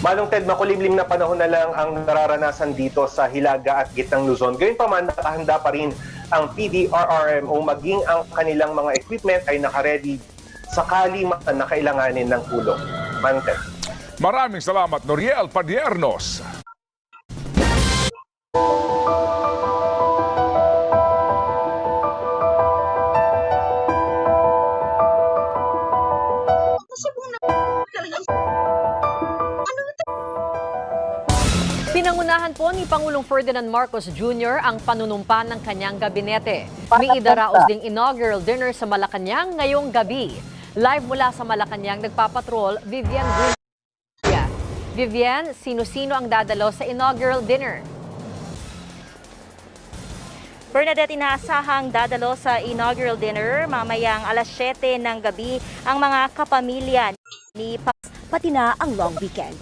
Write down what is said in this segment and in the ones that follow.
Manong Ted, makulimlim na panahon na lang ang nararanasan dito sa Hilaga at Gitnang Luzon. Gayunpaman, nakahanda pa rin ang PDRRMO maging ang kanilang mga equipment ay nakaredy sakali na kailanganin ng tulong. Manong Ted. Maraming salamat, Noriel Padiernos. Pinangunahan po ni Pangulong Ferdinand Marcos Jr. ang panunumpa ng kanyang gabinete. May idaraos ding inaugural dinner sa Malacanang ngayong gabi. Live mula sa Malacanang, nagpapatrol Vivian Gulia. Vivian, sino-sino ang dadalo sa inaugural dinner? Bernadette, inaasahang dadalo sa inaugural dinner mamayang alas 7 ng gabi ang mga kapamilya ni pati na ang long weekend.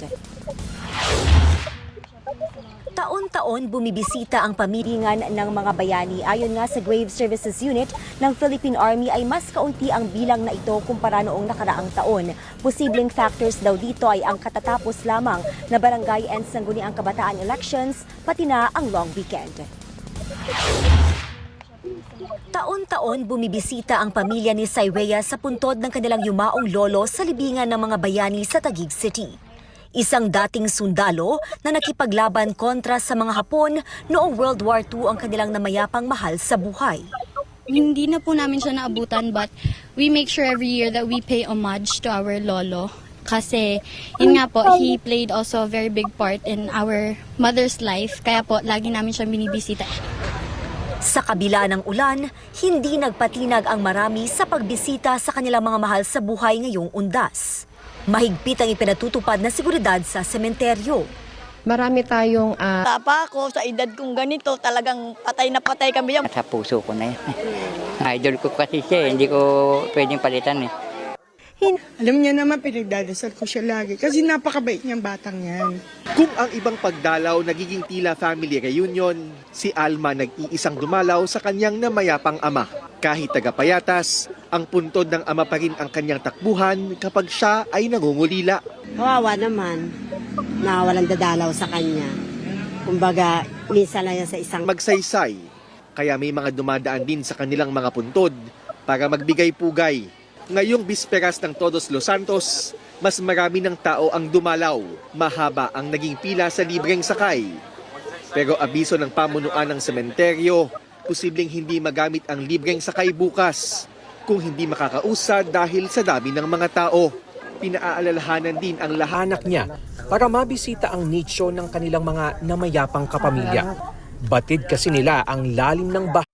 Taon-taon bumibisita ang pamiringan ng mga bayani. Ayon nga sa Grave Services Unit ng Philippine Army ay mas kaunti ang bilang na ito kumpara noong nakaraang taon. Posibleng factors daw dito ay ang katatapos lamang na barangay and sangguniang kabataan elections, pati na ang long weekend. Taon-taon bumibisita ang pamilya ni Saywea sa puntod ng kanilang yumaong lolo sa libingan ng mga bayani sa Taguig City. Isang dating sundalo na nakipaglaban kontra sa mga Hapon noong World War II ang kanilang namayapang mahal sa buhay. Hindi na po namin siya naabutan, but we make sure every year that we pay homage to our lolo. Kasi yun nga po, he played also a very big part in our mother's life. Kaya po, lagi namin siya binibisita. Sa kabila ng ulan, hindi nagpatinag ang marami sa pagbisita sa kanilang mga mahal sa buhay ngayong undas. Mahigpit ang ipinatutupad na seguridad sa sementeryo. Marami tayong Tapa ako sa edad kong ganito, talagang patay na patay kami yan. Sa puso ko na yan. Idol ko kasi siya, hindi ko pwedeng palitan eh. Alam niya naman, pinagdadasal ko siya lagi kasi napakabait niyang batang yan. Kung ang ibang pagdalaw nagiging tila family reunion, si Alma nag-iisang dumalaw sa kanyang namayapang ama. Kahit tagapayatas, ang puntod ng ama pa rin ang kanyang takbuhan kapag siya ay nangungulila. Kawawa naman na walang dadalaw sa kanya. Kumbaga, minsan lang yan sa isang magsaysay. Kaya may mga dumadaan din sa kanilang mga puntod para magbigay pugay. Ngayong bisperas ng Todos Los Santos, mas marami ng tao ang dumalaw. Mahaba ang naging pila sa libreng sakay. Pero abiso ng pamunuan ng sementeryo, posibleng hindi magamit ang libreng sakay bukas kung hindi makakausad dahil sa dami ng mga tao. Pinaalalahanan din ang lahanak niya para mabisita ang nicho ng kanilang mga namayapang kapamilya. Batid kasi nila ang lalim ng bahay.